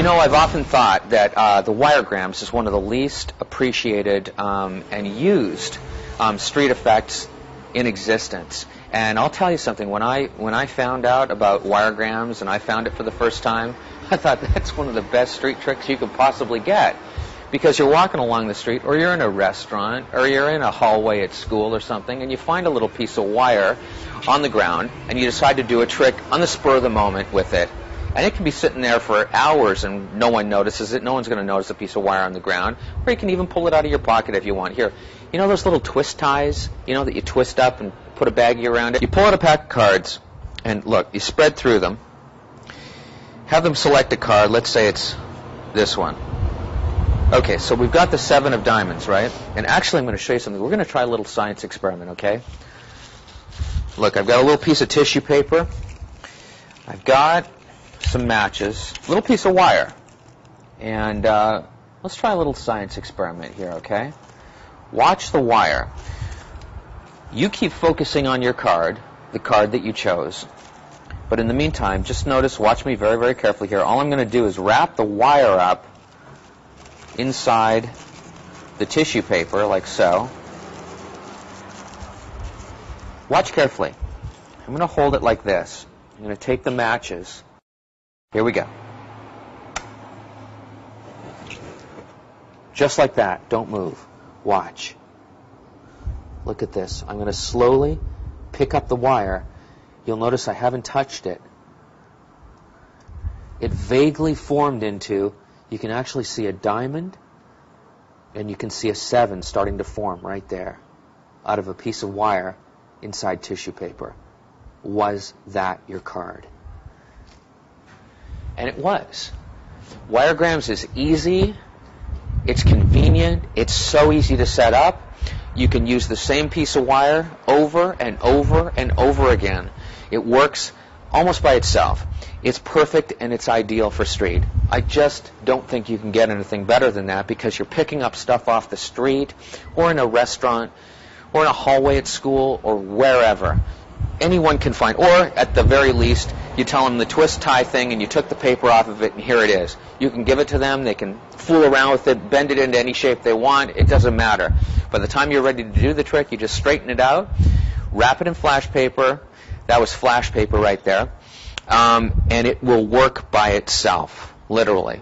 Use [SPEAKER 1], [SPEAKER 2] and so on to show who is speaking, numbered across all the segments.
[SPEAKER 1] You know, I've often thought that the wiregrams is one of the least appreciated and used street effects in existence. And I'll tell you something, when I found out about wiregrams and I found it for the first time, I thought that's one of the best street tricks you could possibly get. Because you're walking along the street, or you're in a restaurant, or you're in a hallway at school or something, and you find a little piece of wire on the ground, and you decide to do a trick on the spur of the moment with it. And it can be sitting there for hours and no one notices it. No one's going to notice a piece of wire on the ground. Or you can even pull it out of your pocket if you want. Here, you know those little twist ties, you know, that you twist up and put a baggie around it? You pull out a pack of cards, and look, you spread through them. Have them select a card. Let's say it's this one. Okay, so we've got the 7 of diamonds, right? And actually, I'm going to show you something. We're going to try a little science experiment, okay? Look, I've got a little piece of tissue paper. I've got some matches, a little piece of wire. And let's try a little science experiment here, okay? Watch the wire. You keep focusing on your card, the card that you chose. But in the meantime, just notice, watch me very, very carefully here. All I'm going to do is wrap the wire up inside the tissue paper, like so. Watch carefully. I'm going to hold it like this. I'm going to take the matches. Here we go. Just like that. Don't move. Watch. Look at this. I'm going to slowly pick up the wire. You'll notice I haven't touched it. It vaguely formed into, you can actually see a diamond, and you can see a 7 starting to form right there out of a piece of wire inside tissue paper. Was that your card? And it was. Wiregrams is easy, it's convenient, it's so easy to set up. You can use the same piece of wire over and over and over again. It works almost by itself. It's perfect and it's ideal for street. I just don't think you can get anything better than that, because you're picking up stuff off the street or in a restaurant or in a hallway at school or wherever. Anyone can find, or at the very least, you tell them the twist tie thing and you took the paper off of it and here it is. You can give it to them, they can fool around with it, bend it into any shape they want, it doesn't matter. By the time you're ready to do the trick, you just straighten it out, wrap it in flash paper. That was flash paper right there. And it will work by itself, literally.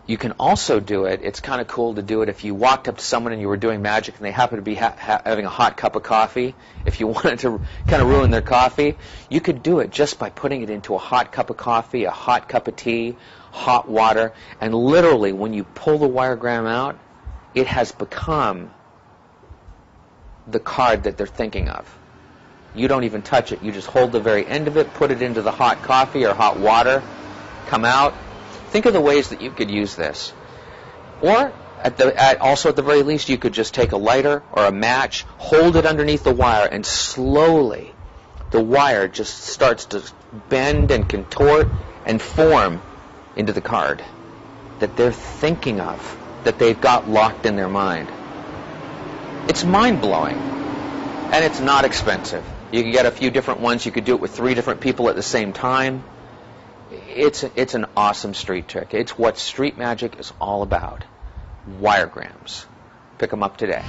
[SPEAKER 1] You can also do it, it's kind of cool to do it if you walked up to someone and you were doing magic and they happen to be having a hot cup of coffee. If you wanted to kind of ruin their coffee, you could do it just by putting it into a hot cup of coffee, a hot cup of tea, hot water, and literally when you pull the wiregram out, it has become the card that they're thinking of. You don't even touch it. You just hold the very end of it, put it into the hot coffee or hot water, come out. Think of the ways that you could use this. Or, also at the very least, you could just take a lighter or a match, hold it underneath the wire, and slowly the wire just starts to bend and contort and form into the card that they're thinking of, that they've got locked in their mind. It's mind-blowing, and it's not expensive. You can get a few different ones. You could do it with 3 different people at the same time. It's an awesome street trick. It's what street magic is all about. Wiregrams. Pick them up today.